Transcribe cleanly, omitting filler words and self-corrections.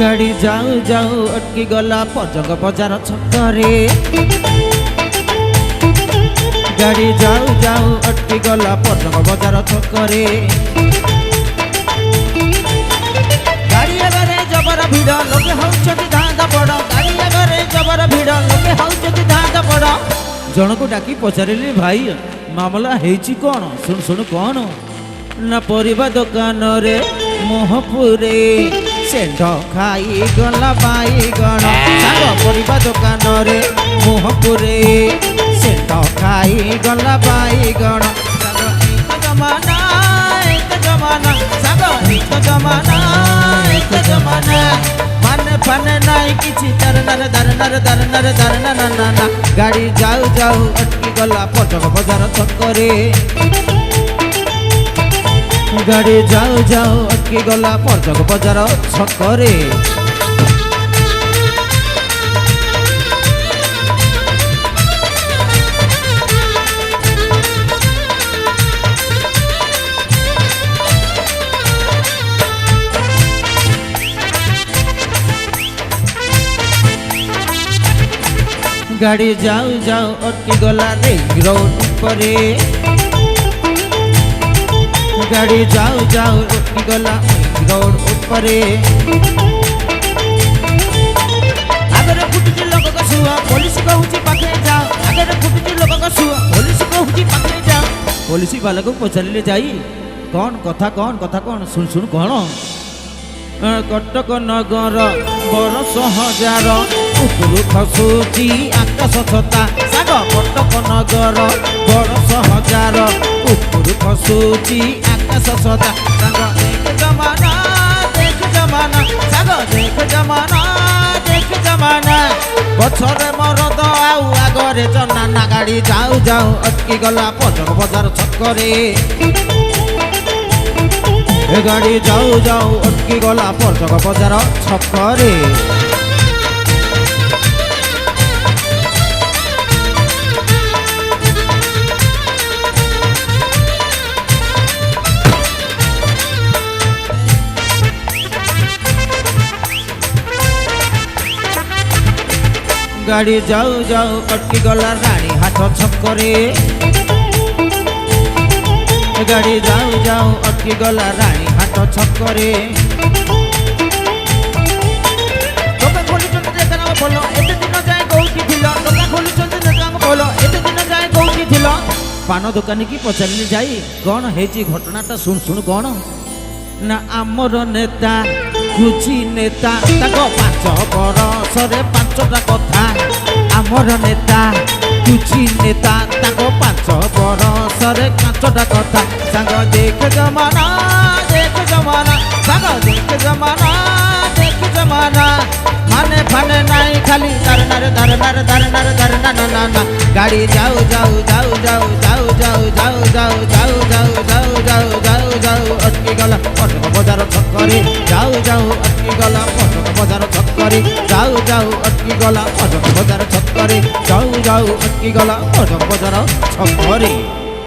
गाड़ी जाऊ जाऊ अटकी गला पजंग बजार छकरे। गाड़ी जाऊ जाऊ अटकी गला पजंग बजार छकरे। गाड़ी आगे जबर भिड़ लोके होउछथि धांधा पड़। गाड़ी आगे जबर भिड़ लोके होउछथि धांधा पड़। जन को डाकी पचारिली भाई मामला हेची कौन? सुन सुन कौन ना परिबा दुकान रे मोहपुरे सेंध खाई गला बाईगण। साग परिबा दुकान रे मोहपुरे सेंध खाई गला बाईगण। जमाना एक जमाना साग एक जमाना एक जमाना माने पाने नाई किछि दरनर दरनर दरनर दरनर ना। गाड़ी जाऊ जाऊ अटकी गला पटक बजार छकरे। गाड़ी जाऊ जाऊ अटकी गला पटक बजार छकरे। गाड़ी जाऊ जाऊ अटकी गला रिंग रोड परे। गाड़ी जाऊ जाऊ अटकी गला रिंग रोड उपरे। आगे फुटुची लोक कसुआ पुलिस कहूची पाखे जाओ। आगे फुटुची लोक कसुआ पुलिस कहूची पाखे जाओ। पुलिस वाला को पचारिले जाई कौन कथा कौन सुन सुन कौन कटक नगर बरस हजार उपरू खसुची आकाश छता। साग कटक नगर बरस हजार उपरू खसुची आकाश छता। साग देख जमाना साग देख जमाना बछरे मरद आउ आगरे जनाना। गाड़ी जाऊ जाऊ अटकी गला पटक बजार छकरे। गाड़ी जाऊ जाऊ अटकी गला पटक बजार छकरे। गाड़ी जाऊ जाऊ अटकी गला रानी हाथ छकरे। गाड़ी जाऊ जाऊ अटकी गला रानी हाथ छकरे। लोके खोलुछन्ति देखाना बोलो एते दिन जाए कोउठी थिलो। लोके खोलुछन्ति देखाना बोलो एते दिन जाए कोउठी थिलो। पान दुकानी की पचारिले जाई कौन हेची घटनाटा सुन सुन कौन ना आमर नेता खुची नेता ताको 5 बरसरे 5टा कथा। आमर नेता खुची नेता ताको 5 बरसरे 5टा कथा। साग देख जमाना साग देख जमाना माने फाने नाई खाली दरनर दरनर दरनर दरनर ना। गाड़ी जाऊ जाऊ जाऊ जाऊ जाऊ जाऊ जाऊ जाऊ जाऊ जाऊ जाऊ जाऊ जाऊ जाऊ अटकी गला पटक बजार छकरे। जाऊ जाऊ अटकी गला पटक बजार छकरे। जाऊ जाऊ अटकी गला पटक बजार छकरे। जाऊ जाऊ अटकी गला पटक बजार छकरे।